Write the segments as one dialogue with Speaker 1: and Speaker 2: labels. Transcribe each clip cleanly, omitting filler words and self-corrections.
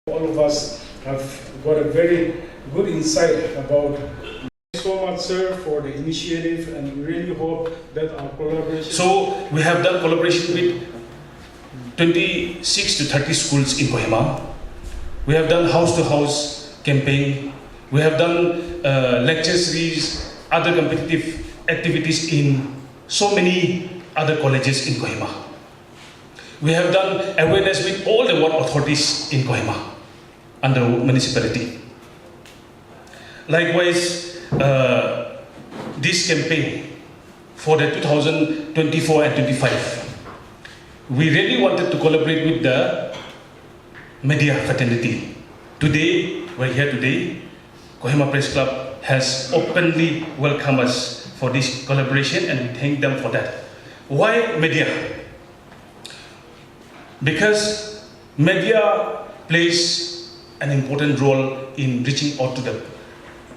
Speaker 1: All of us have got a very good insight about. Thank you so much, sir, for the initiative, and we really hope that our collaboration.
Speaker 2: So we have done collaboration with 26 to 30 schools in Kohima. We have done house-to-house campaign. We have done lecture series, other competitive activities in so many other colleges in Kohima. We have done awareness with all the ward authorities in Kohima under municipality. Likewise, this campaign for the 2024 and 25, we really wanted to collaborate with the media fraternity. Today, we're here today. Kohima Press Club has openly welcomed us for this collaboration, and we thank them for that. Why media? Because media plays an important role in reaching out to the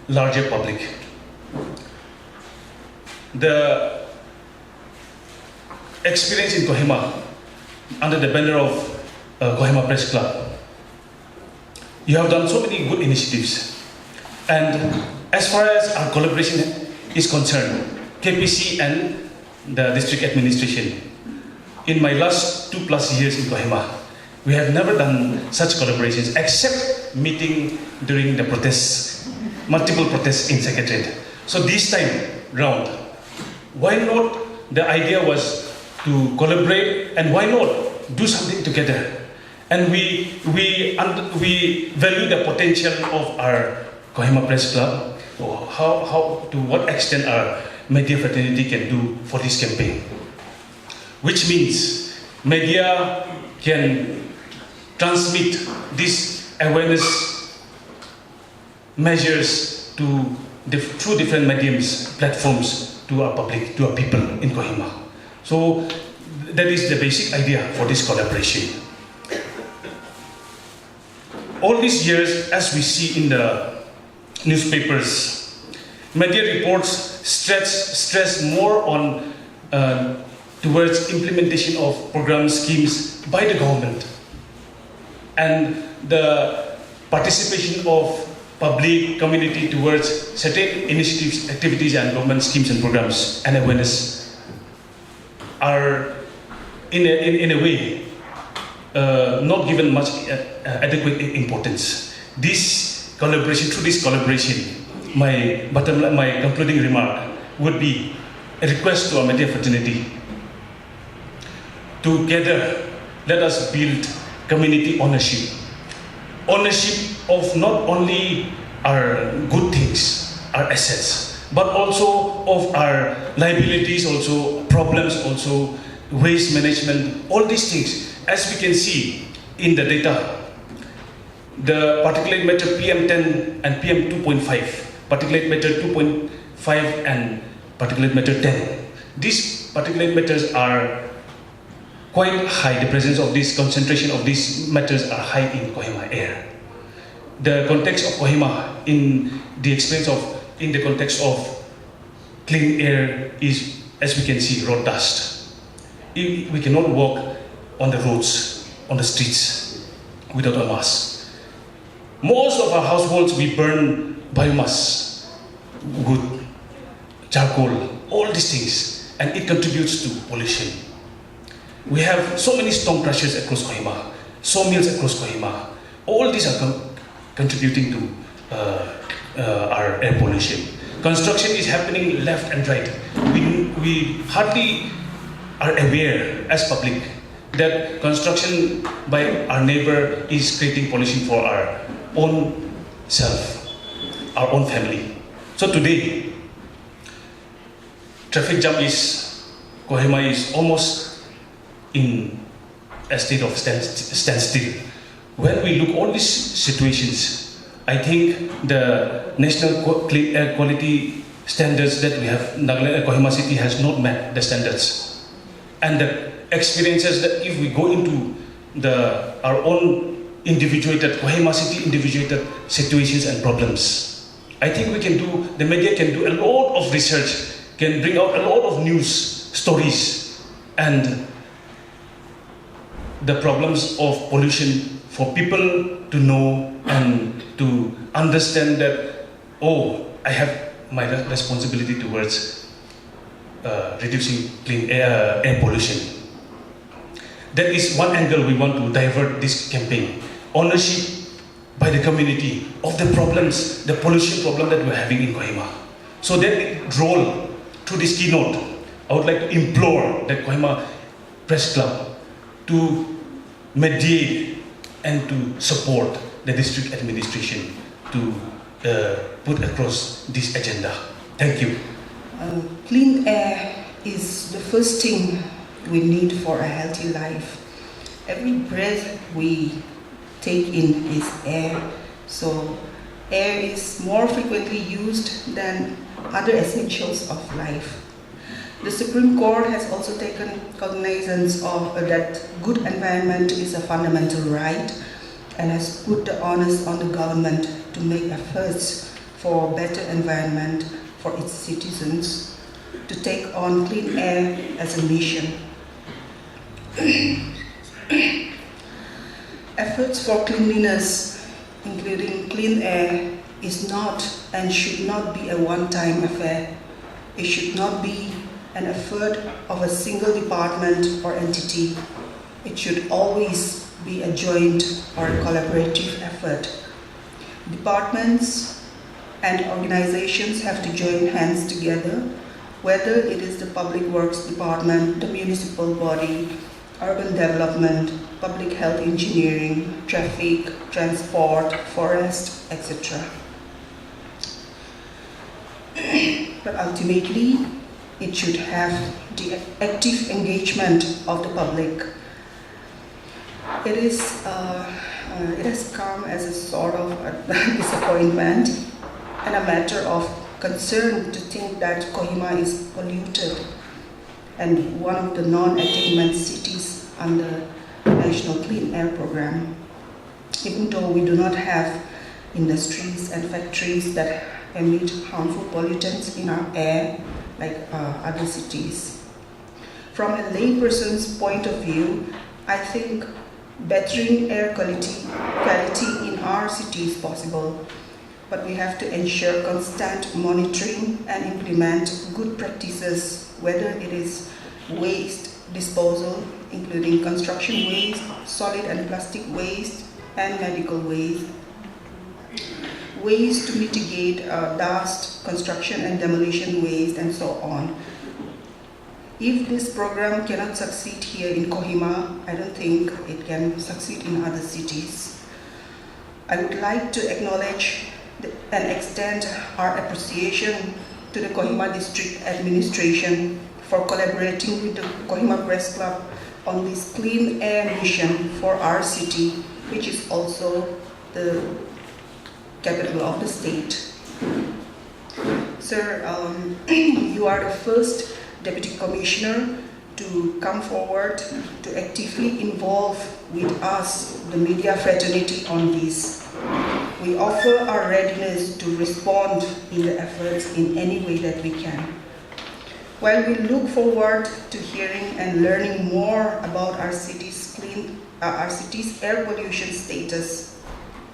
Speaker 2: larger public. The experience in Kohima under the banner of Kohima Press Club, you have done so many good initiatives. And as far as our collaboration is concerned, KPC and the district administration, in my last 2+ years in Kohima, we have never done such collaborations except meeting during the protests, multiple protests in Secretariat. So this time round, why not? The idea was to collaborate, and why not do something together? And we value the potential of our Kohima Press Club, or how to what extent our media fraternity can do for this campaign. Which means media can transmit these awareness measures through different mediums, platforms to our public, to our people in Kohima. So that is the basic idea for this collaboration. All these years, as we see in the newspapers, media reports stress more on towards implementation of program schemes by the government and the participation of public community towards certain initiatives, activities, and government schemes and programs and awareness are in a way not given much adequate importance. This collaboration, through this collaboration, my concluding remark would be a request to our media fraternity. Together, let us build community ownership. Ownership of not only our good things, our assets, but also of our liabilities, also problems, also waste management, all these things. As we can see in the data, the particulate matter PM10 and PM2.5, particulate matter 2.5 and particulate matter 10. These particulate matters are quite high. The presence of this concentration of these matters are high in Kohima air. The context of Kohima in the context of clean air is, as we can see, road dust. We cannot walk on the roads, on the streets without a mask. Most of our households, we burn biomass, wood, charcoal, all these things, and it contributes to pollution. We have so many stone crushers across Kohima, sawmills across Kohima. All these are contributing to our air pollution. Construction is happening left and right. We hardly are aware as public that construction by our neighbor is creating pollution for our own self, our own family. So today, traffic jam Kohima is almost in a state of standstill. When we look at all these situations, I think the national clean air quality standards that we have, Kohima city has not met the standards. And the experiences that if we go into our own individuated, Kohima city individuated situations and problems, I think the media can do a lot of research, can bring out a lot of news stories, and the problems of pollution for people to know and to understand that, oh, I have my responsibility towards reducing clean air pollution. That is one angle we want to divert this campaign. Ownership by the community of the problems, the pollution problem that we're having in Kohima. So that role, through this keynote, I would like to implore the Kohima Press Club to mediate and to support the district administration to put across this agenda. Thank you.
Speaker 3: Clean air is the first thing we need for a healthy life. Every breath we take in is air, so air is more frequently used than other essentials of life. The Supreme Court has also taken cognizance of that good environment is a fundamental right and has put the onus on the government to make efforts for better environment for its citizens, to take on clean air as a mission. Efforts for cleanliness, including clean air, is not and should not be a one-time affair. It should not be an effort of a single department or entity. It should always be a joint or a collaborative effort. Departments and organizations have to join hands together, whether it is the Public Works Department, the municipal body, urban development, public health engineering, traffic, transport, forest, etc. But ultimately, it should have the active engagement of the public. It has come as a sort of a disappointment and a matter of concern to think that Kohima is polluted and one of the non-attainment cities under the National Clean Air Program, even though we do not have industries and factories that emit harmful pollutants in our air like other cities. From a layperson's point of view, I think bettering air quality in our city is possible, but we have to ensure constant monitoring and implement good practices, whether it is waste disposal, including construction waste, solid and plastic waste, and medical waste. Ways to mitigate dust, construction and demolition waste, and so on. If this program cannot succeed here in Kohima, I don't think it can succeed in other cities. I would like to acknowledge and extend our appreciation to the Kohima District Administration for collaborating with the Kohima Press Club on this clean air mission for our city, which is also the capital of the state. Sir, you are the first Deputy Commissioner to come forward to actively involve with us, the media fraternity, on this. We offer our readiness to respond in the efforts in any way that we can. While we look forward to hearing and learning more about our city's air pollution status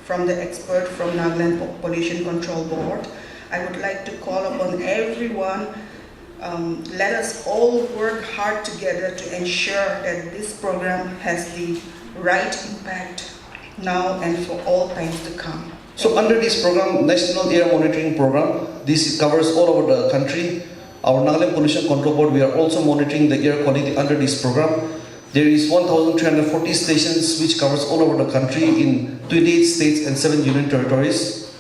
Speaker 3: from the expert from Nagaland Pollution Control Board, I would like to call upon everyone, let us all work hard together to ensure that this program has the right impact now and for all times to come.
Speaker 4: So under this program, National Air Monitoring Program, this covers all over the country. Our Nagaland Pollution Control Board, we are also monitoring the air quality under this program. There is 1,340 stations which covers all over the country in 28 states and 7 union territories.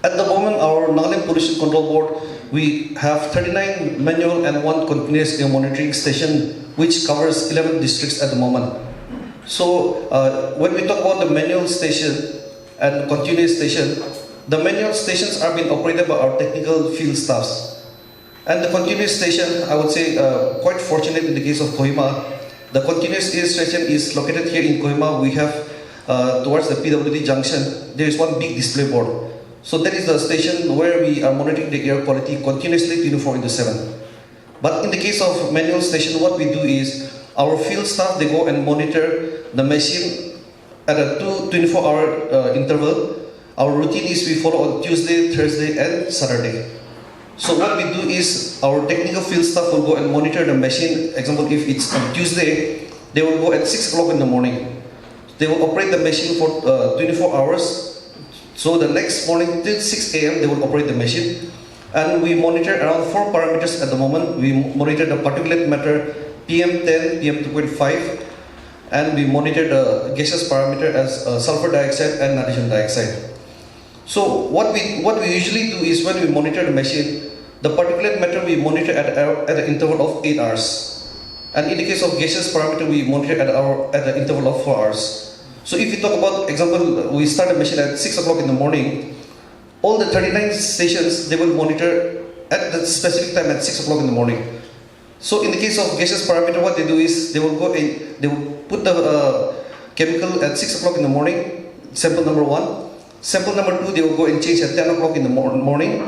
Speaker 4: At the moment, our Nagaland Pollution Control Board, we have 39 manual and 1 continuous air monitoring station which covers 11 districts at the moment. So when we talk about the manual station and continuous station, the manual stations are being operated by our technical field staffs. And the continuous station, I would say, quite fortunate in the case of Kohima. The continuous air station is located here in Kohima. We have, towards the PWD junction, there is one big display board. So that is the station where we are monitoring the air quality continuously 24/7. But in the case of manual station, what we do is, our field staff, they go and monitor the machine at a 24-hour interval. Our routine is we follow on Tuesday, Thursday, and Saturday. So what we do is our technical field staff will go and monitor the machine. Example, if it's on Tuesday, they will go at 6 o'clock in the morning. They will operate the machine for 24 hours. So the next morning till 6 a.m. they will operate the machine. And we monitor around 4 parameters at the moment. We monitor the particulate matter PM10, PM2.5, and we monitor the gaseous parameter as sulfur dioxide and nitrogen dioxide. So what we usually do is when we monitor the machine, the particulate matter we monitor at an interval of 8 hours. And in the case of gaseous parameter, we monitor at an interval of 4 hours. So if you talk about, example, we start the machine at 6 o'clock in the morning, all the 39 stations, they will monitor at the specific time at 6 o'clock in the morning. So in the case of gaseous parameter, what they do is they will go in, they will put the chemical at 6 o'clock in the morning, sample number 1. Sample number 2, they will go and change at 10 o'clock in the morning.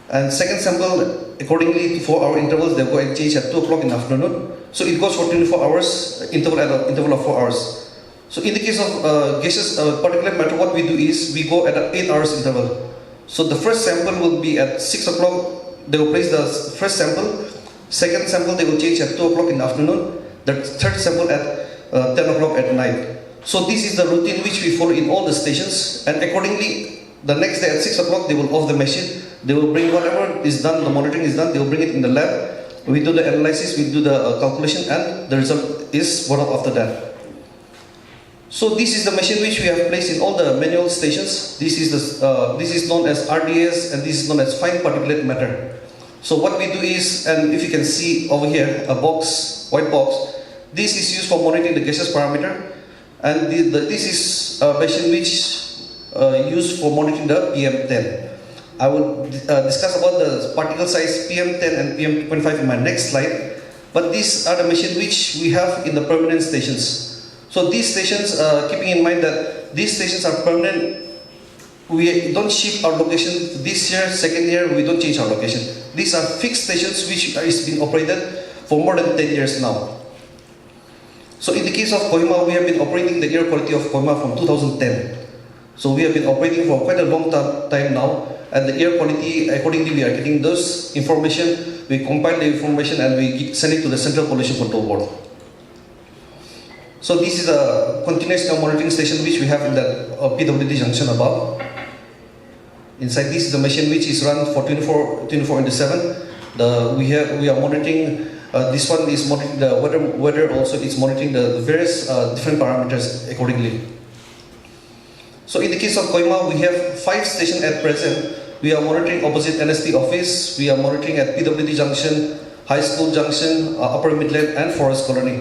Speaker 4: And second sample, accordingly to 4-hour intervals, they will go and change at 2 o'clock in the afternoon. So it goes for 24 hours, interval at an interval of 4 hours. So in the case of gaseous particulate matter, what we do is we go at an 8 hours interval. So the first sample will be at 6 o'clock, they will place the first sample. Second sample, they will change at 2 o'clock in the afternoon. The third sample at 10 o'clock at night. So this is the routine which we follow in all the stations, and accordingly, the next day at 6 o'clock, they will off the machine. They will bring whatever is done, the monitoring is done, they will bring it in the lab. We do the analysis, we do the calculation, and the result is brought up after that. So this is the machine which we have placed in all the manual stations. This is known as RDS, and this is known as fine particulate matter. So what we do is, and if you can see over here, a box, white box, this is used for monitoring the gaseous parameter, and this is a machine which used for monitoring the PM10. I will discuss about the particle size PM10 and PM2.5 in my next slide, but these are the machines which we have in the permanent stations. So these stations, keeping in mind that these stations are permanent, we don't shift our location this year, second year, we don't change our location. These are fixed stations which is being operated for more than 10 years now. So in the case of Kohima, we have been operating the air quality of Kohima from 2010. So we have been operating for quite a long time now, and the air quality, accordingly we are getting those information, we compile the information and we send it to the Central Pollution Control Board. So this is a continuous air monitoring station which we have in the PWD junction above. Inside this is the machine which is run for 24/7. We are monitoring. This one is monitoring the weather. Also, it's monitoring the various different parameters accordingly. So in the case of Kohima, we have 5 stations at present. We are monitoring opposite NST office. We are monitoring at PWD junction, High School junction, Upper Midland, and Forest Colony.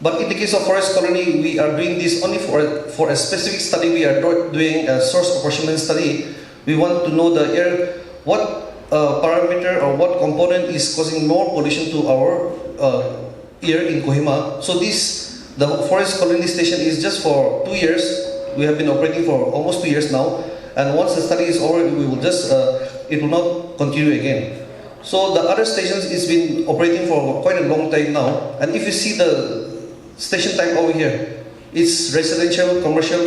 Speaker 4: But in the case of Forest Colony, we are doing this only for a specific study. We are doing a source apportionment study. We want to know the air, what parameter or what component is causing more pollution to our air in Kohima. So the Forest Colony station is just for 2 years. We have been operating for almost 2 years now. And once the study is over, we will just, it will not continue again. So the other stations is been operating for quite a long time now. And if you see the station type over here, it's residential, commercial,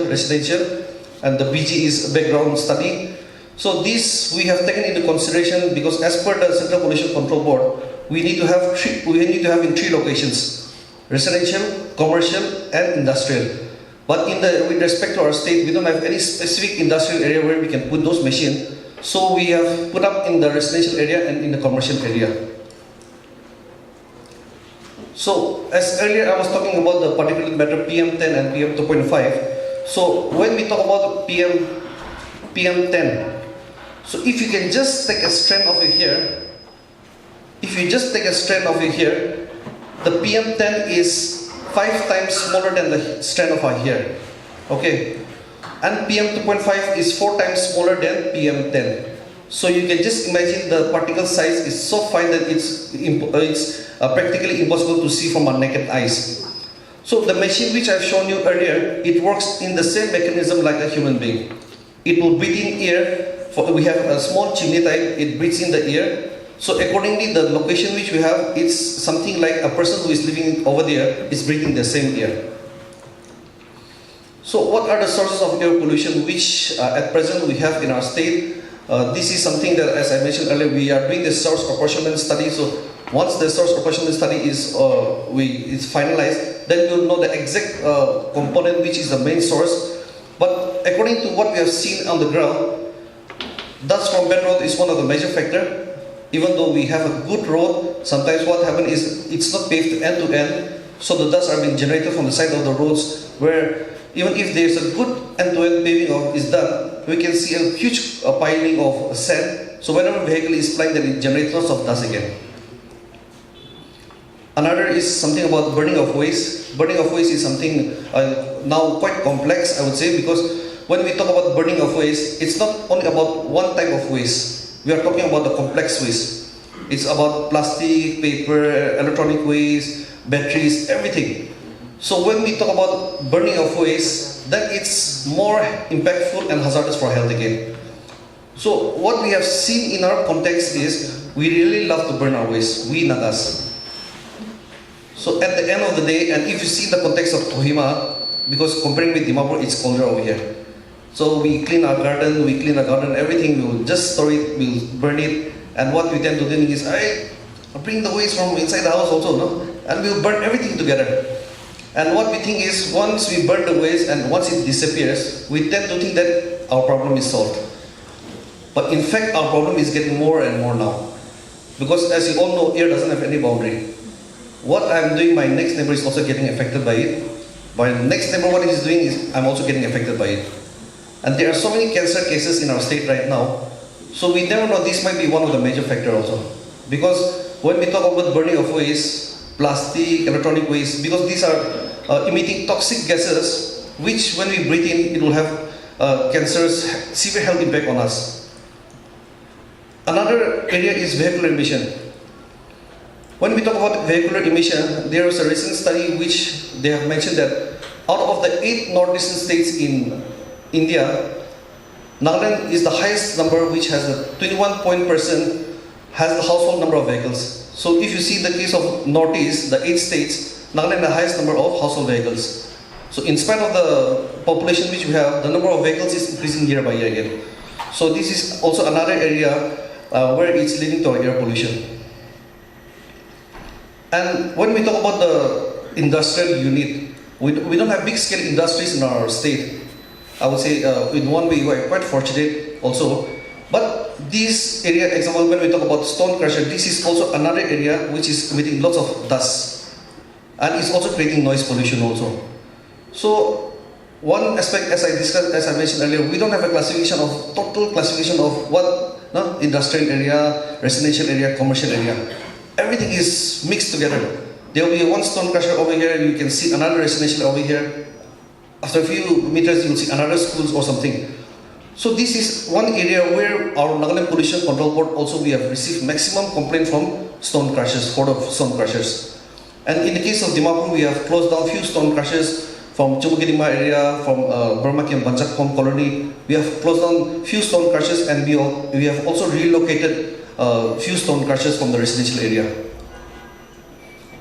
Speaker 4: residential, and the BG is background study. So this we have taken into consideration because as per the Central Pollution Control Board, we need to have in 3 locations: residential, commercial, and industrial. But with respect to our state, we don't have any specific industrial area where we can put those machines. So we have put up in the residential area and in the commercial area. So as earlier I was talking about the particulate matter PM10 and PM2.5. So when we talk about PM10, so if you can just take a strand of it here, the PM10 is 5 times smaller than the strand of our hair. Okay, and PM2.5 is 4 times smaller than PM10. So you can just imagine the particle size is so fine that it's practically impossible to see from our naked eyes. So the machine which I've shown you earlier, it works in the same mechanism like a human being. It will breathe in air. We have a small chimney type, it breathes in the air. So accordingly, the location which we have, it's something like a person who is living over there is breathing the same air. So what are the sources of air pollution which at present we have in our state? This is something that, as I mentioned earlier, we are doing the source apportionment study. So once the source apportionment study is finalized, then you'll know the exact component which is the main source. But according to what we have seen on the ground, dust from bad road is one of the major factors. Even though we have a good road, sometimes what happens is it's not paved end to end, so the dust are being generated from the side of the roads, where even if there's a good end-to-end paving is done, we can see a huge piling of sand. So whenever a vehicle is flying, then it generates lots of dust again. Another is something about burning of waste. Burning of waste is something now quite complex, I would say, because when we talk about burning of waste, it's not only about one type of waste. We are talking about the complex waste. It's about plastic, paper, electronic waste, batteries, everything. So when we talk about burning of waste, then it's more impactful and hazardous for health again. So what we have seen in our context is we really love to burn our waste, we Nagas. So at the end of the day, and if you see the context of Kohima, because comparing with Dimapur, it's colder over here. So we clean our garden, everything, we'll just store it, we'll burn it. And what we tend to do is, I bring the waste from inside the house also, no? And we'll burn everything together. And what we think is, once we burn the waste and once it disappears, we tend to think that our problem is solved. But in fact, our problem is getting more and more now. Because as you all know, air doesn't have any boundary. What I'm doing, my next neighbor is also getting affected by it. My next neighbor, what he's doing is, I'm also getting affected by it. And there are so many cancer cases in our state right now. So we never know, this might be one of the major factors also. Because when we talk about burning of waste, plastic, electronic waste, because these are emitting toxic gases, which when we breathe in, it will have cancers, severe health impact on us. Another area is vehicular emission. When we talk about vehicular emission, there was a recent study which they have mentioned that out of the 8 northeastern states in India, Nagaland is the highest number, which has a 21% has the household number of vehicles. So if you see the case of Northeast, the 8 states, Nagaland has the highest number of household vehicles. So in spite of the population which we have, the number of vehicles is increasing year by year again. So this is also another area where it's leading to air pollution. And when we talk about the industrial unit, we don't have big scale industries in our state. I would say in one way we are quite fortunate also. But this area, example, when we talk about stone crusher, this is also another area which is emitting lots of dust. And it's also creating noise pollution also. So one aspect, as I discussed, as I mentioned earlier, we don't have a total classification of what industrial area, residential area, commercial area. Everything is mixed together. There will be one stone crusher over here, you can see another residential over here. After a few meters, you'll see another schools or something. So this is one area where our Nagaland Pollution Control Board also we have received maximum complaint from stone crushers, Board of Stone Crushers. And in the case of Dimapur, we have closed down few stone crushers from Chumukidima area, from Burmaki and Banjak Home Colony. We have closed down few stone crushers, and we have also relocated few stone crushers from the residential area.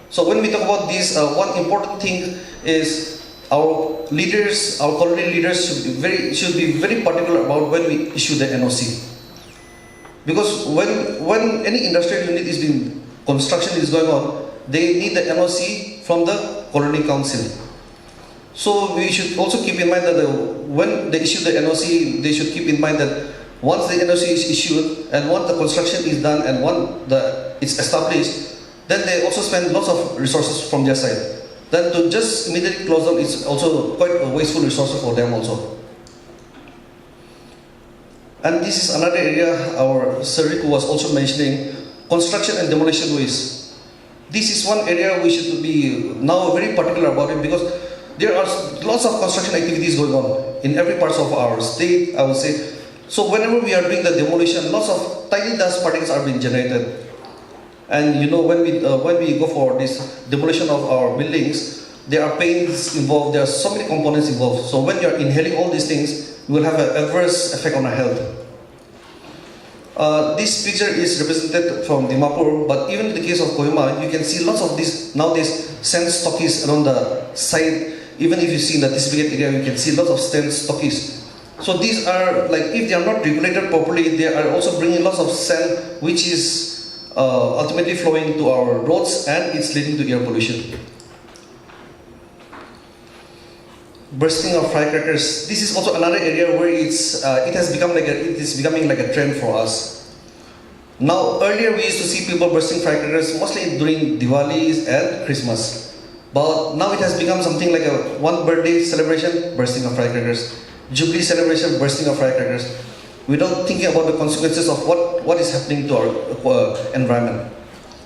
Speaker 4: So when we talk about this, one important thing is our leaders, our colony leaders should be very particular about when we issue the NOC. Because when any industrial unit is being, construction is going on, they need the NOC from the colony council. So we should also keep in mind that when they issue the NOC, they should keep in mind that once the NOC is issued and once the construction is done and once it's established, then they also spend lots of resources from their side. Then to just immediately close down is also quite a wasteful resource for them also. And this is another area our Sariku was also mentioning, construction and demolition waste. This is one area we should be now very particular about it, because there are lots of construction activities going on in every part of our state, I would say. So whenever we are doing the demolition, lots of tiny dust particles are being generated. And you know, when we go for this demolition of our buildings, there are paints involved, there are so many components involved. So when you're inhaling all these things, you will have an adverse effect on our health. This picture is represented from Dimapur, but even in the case of Kohima, you can see lots of these nowadays sand stockies around the side. Even if you see in the distributed area, you can see lots of sand stockies. So these are like, if they are not regulated properly, they are also bringing lots of sand, which is ultimately flowing to our roads, and it's leading to air pollution. Bursting of firecrackers. This is also another area where it is becoming like a trend for us. Now, earlier we used to see people bursting firecrackers mostly during Diwalis and Christmas, but now it has become something like a one birthday celebration, bursting of firecrackers, Jubilee celebration, bursting of firecrackers, without thinking about the consequences of what is happening to our environment.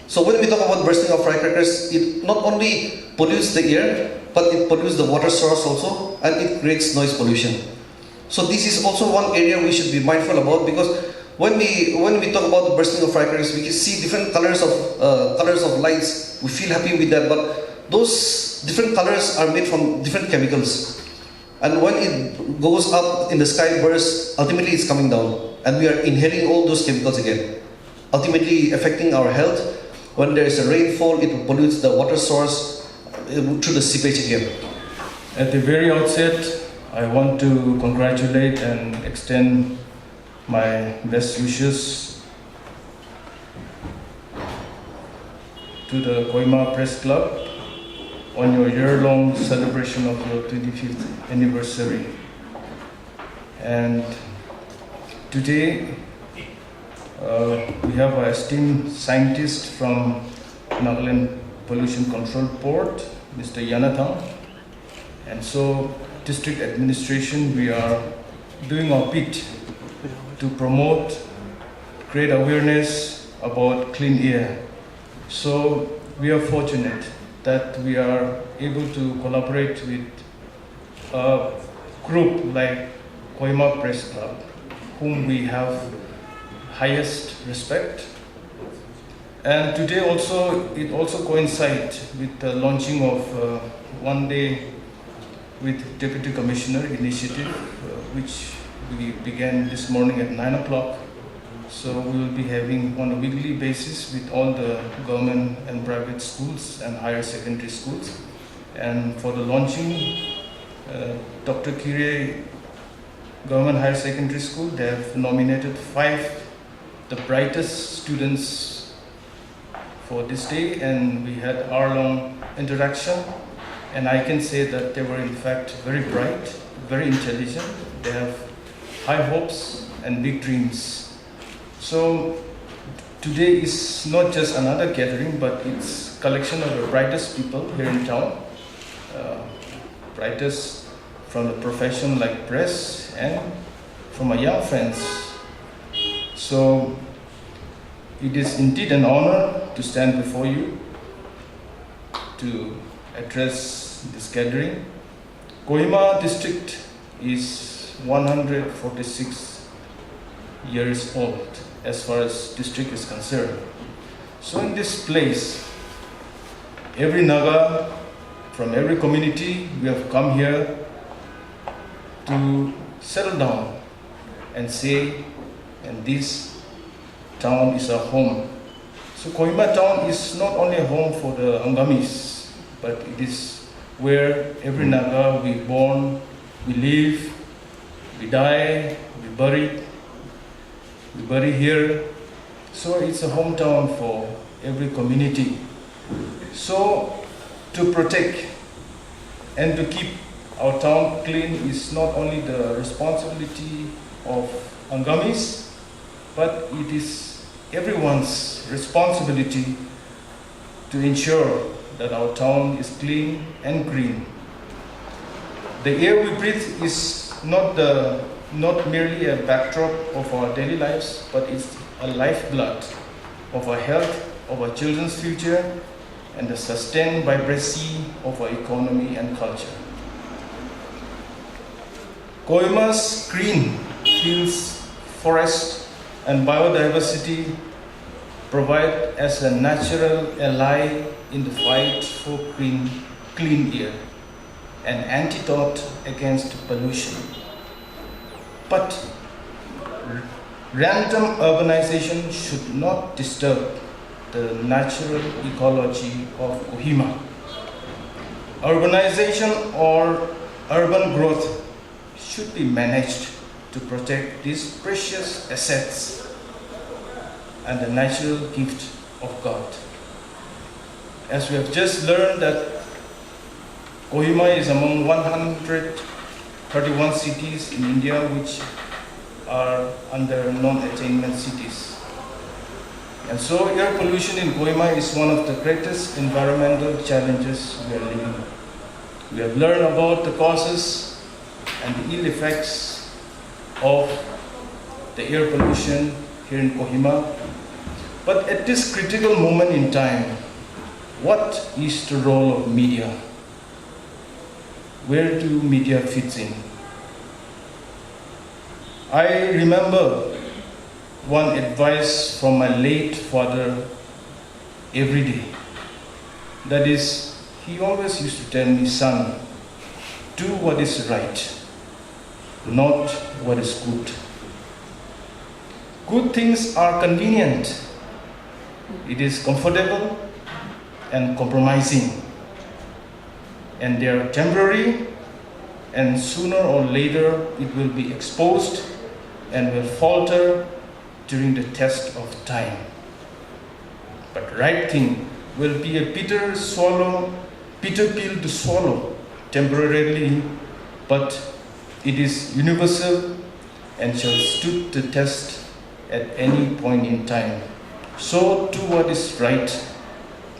Speaker 4: So when we talk about bursting of firecrackers, it not only pollutes the air, but it pollutes the water source also, and it creates noise pollution. So this is also one area we should be mindful about, because when we talk about the bursting of firecrackers, we can see different colors of lights. We feel happy with that, but those different colors are made from different chemicals. And when it goes up in the sky burst, ultimately it's coming down, and we are inhaling all those chemicals again, ultimately affecting our health. When there is a rainfall, it pollutes the water source through the seepage again.
Speaker 5: At the very outset, I want to congratulate and extend my best wishes to the Kohima Press Club on your year-long celebration of your 25th anniversary. And today, we have an esteemed scientist from Nagaland Pollution Control Board, Mr. Yanathan. And so, district administration, we are doing our bit to promote, create awareness about clean air. So, we are fortunate that we are able to collaborate with a group like Kohima Press Club, whom we have highest respect. And today it also coincides with the launching of One Day with Deputy Commissioner initiative, which we began this morning at 9 o'clock. So we will be having on a weekly basis with all the government and private schools and higher secondary schools. And for the launching, Dr. Kire Government Higher Secondary School, they have nominated 5 the brightest students for this day, and we had hour-long interaction, and I can say that they were in fact very bright, very intelligent. They have high hopes and big dreams. So today is not just another gathering, but it's collection of the brightest people here in town, brightest from the profession like press and from our young friends. So it is indeed an honor to stand before you to address this gathering. Kohima district is 146 years old as far as district is concerned. So in this place, every Naga from every community, we have come here to settle down and say, and this town is a home. So Kohima town is not only a home for the Angamis, but it is where every Naga, we born, we live, we die, we bury here. So it's a hometown for every community. So to protect and to keep our town clean is not only the responsibility of Angamis, but it is everyone's responsibility to ensure that our town is clean and green. The air we breathe is not merely a backdrop of our daily lives, but it's a lifeblood of our health, of our children's future, and the sustained vibrancy of our economy and culture. Kohima's green hills, forests, and biodiversity provide as a natural ally in the fight for clean air, an antidote against pollution. But Random urbanization should not disturb the natural ecology of Kohima. Urbanization or urban growth should be managed to protect these precious assets and the natural gift of God. As we have just learned that Kohima is among 131 cities in India which are under non-attainment cities. And so air pollution in Kohima is one of the greatest environmental challenges we are living with. We have learned about the causes and the ill effects of the air pollution here in Kohima. But at this critical moment in time, what is the role of media? Where do media fit in? I remember one advice from my late father every day. That is, he always used to tell me, son, do what is right, not what is good. Good things are convenient. It is comfortable and compromising. And they are temporary, and sooner or later it will be exposed and will falter during the test of time. But right thing will be a bitter pill to swallow temporarily, but it is universal and shall stood the test at any point in time. So do what is right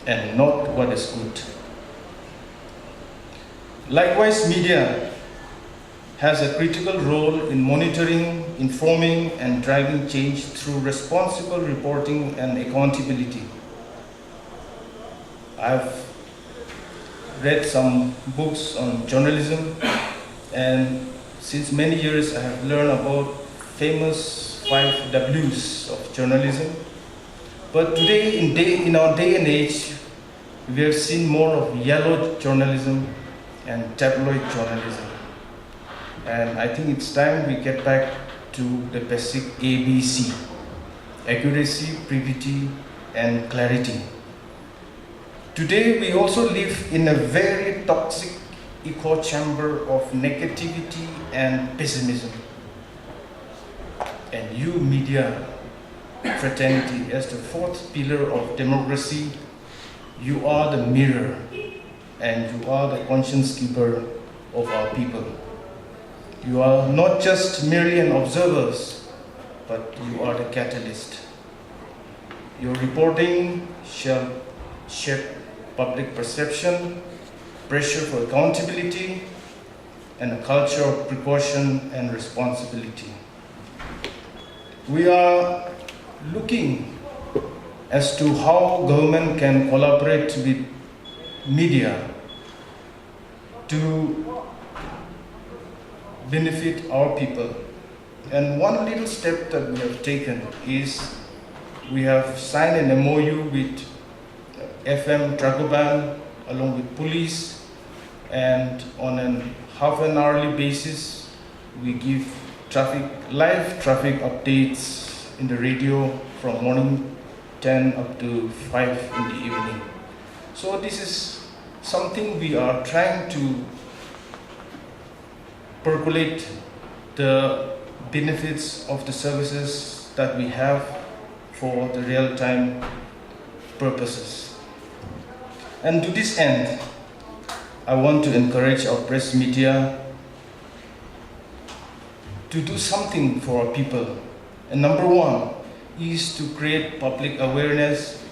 Speaker 5: and not what is good. Likewise, media has a critical role in monitoring, informing, and driving change through responsible reporting and accountability. I've read some books on journalism, and since many years I have learned about famous 5 W's of journalism. But today, in our day and age, we have seen more of yellow journalism and tabloid journalism. And I think it's time we get back to the basic ABC: accuracy, brevity, and clarity. Today, we also live in a very toxic echo chamber of negativity and pessimism. And you, media fraternity, as the 4th pillar of democracy, you are the mirror and you are the conscience keeper of our people. You are not just merely an observer, but you are the catalyst. Your reporting shall shape public perception, pressure for accountability, and a culture of precaution and responsibility. We are looking as to how government can collaborate with media to benefit our people. And one little step that we have taken is we have signed an MOU with FM Tragoban along with police, and on a half an hourly basis we give live traffic updates in the radio from morning 10 up to 5 in the evening. So this is something we are trying to percolate the benefits of the services that we have for the real-time purposes. And to this end, I want to encourage our press media to do something for our people. And number one is to create public awareness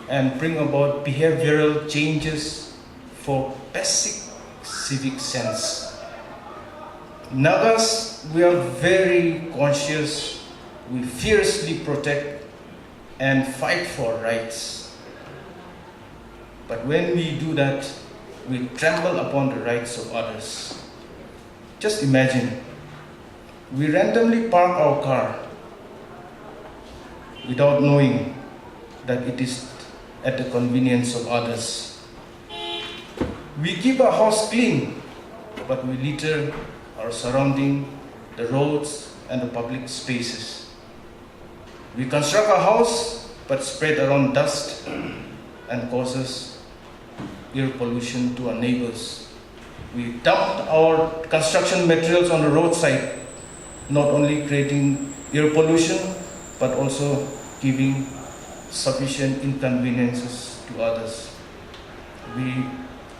Speaker 5: and bring about behavioral changes for basic civic sense. Nagas, we are very conscious, we fiercely protect and fight for rights. But when we do that, we trample upon the rights of others. Just imagine, we randomly park our car without knowing that it is at the convenience of others. We keep our house clean, but we litter our surrounding, the roads and the public spaces. We construct a house but spread around dust and causes air pollution to our neighbors. We dump our construction materials on the roadside, not only creating air pollution but also giving sufficient inconveniences to others. We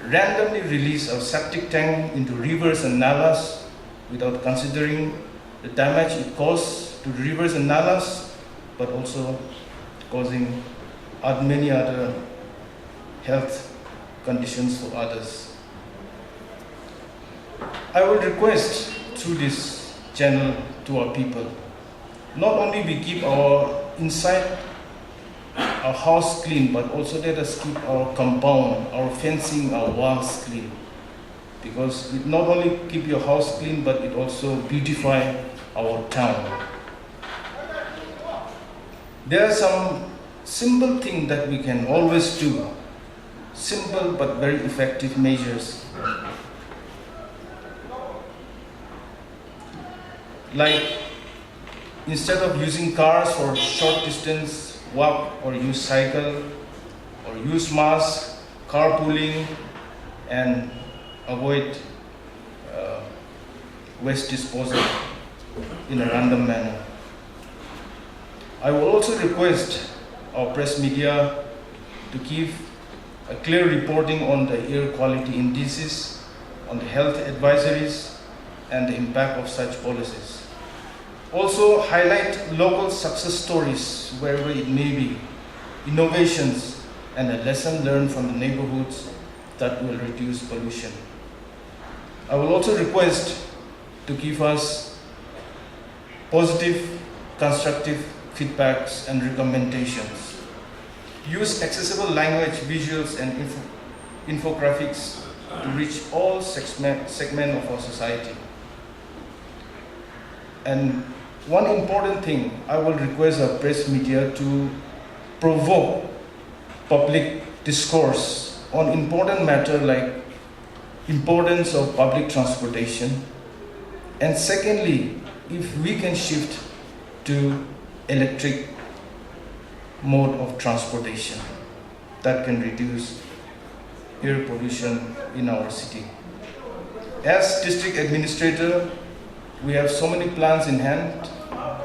Speaker 5: randomly release our septic tank into rivers and nalas without considering the damage it causes to the rivers and nalas, but also causing many other health conditions for others. I would request through this channel to our people, not only we keep our inside our house clean, but also let us keep our compound, our fencing, our walls clean. Because it not only keep your house clean, but it also beautify our town. There are some simple things that we can always do. Simple but very effective measures. Like, instead of using cars for short distance, walk or use cycle, or use mask, carpooling, and avoid waste disposal in a random manner. I will also request our press media to give a clear reporting on the air quality indices, on the health advisories, and the impact of such policies. Also highlight local success stories wherever it may be, innovations, and a lesson learned from the neighborhoods that will reduce pollution. I will also request to give us positive, constructive feedbacks and recommendations. Use accessible language, visuals, and infographics to reach all segments of our society. And one important thing, I will request our press media to provoke public discourse on important matters like importance of public transportation. And secondly, if we can shift to electric mode of transportation, that can reduce air pollution in our city. As district administrator, we have so many plans in hand,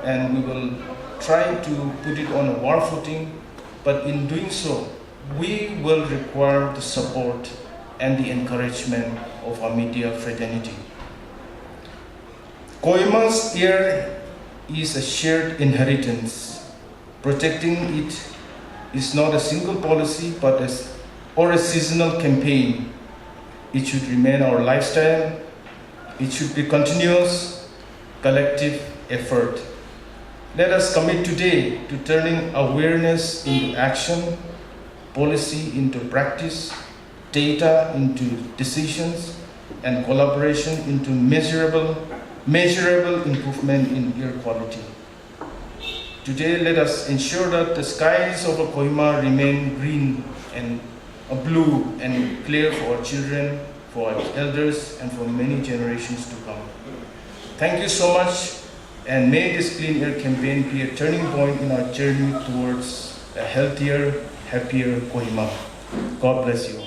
Speaker 5: and we will try to put it on a war footing, but in doing so, we will require the support and the encouragement of our media fraternity. Kohima's air is a shared inheritance. Protecting it is not a single policy, but a seasonal campaign. It should remain our lifestyle. It should be continuous, collective effort. Let us commit today to turning awareness into action, policy into practice, data into decisions, and collaboration into measurable improvement in air quality. Today, let us ensure that the skies over Kohima remain green and blue and clear for our children, for our elders, and for many generations to come. Thank you so much, and may this Clean Air campaign be a turning point in our journey towards a healthier, happier Kohima. God bless you.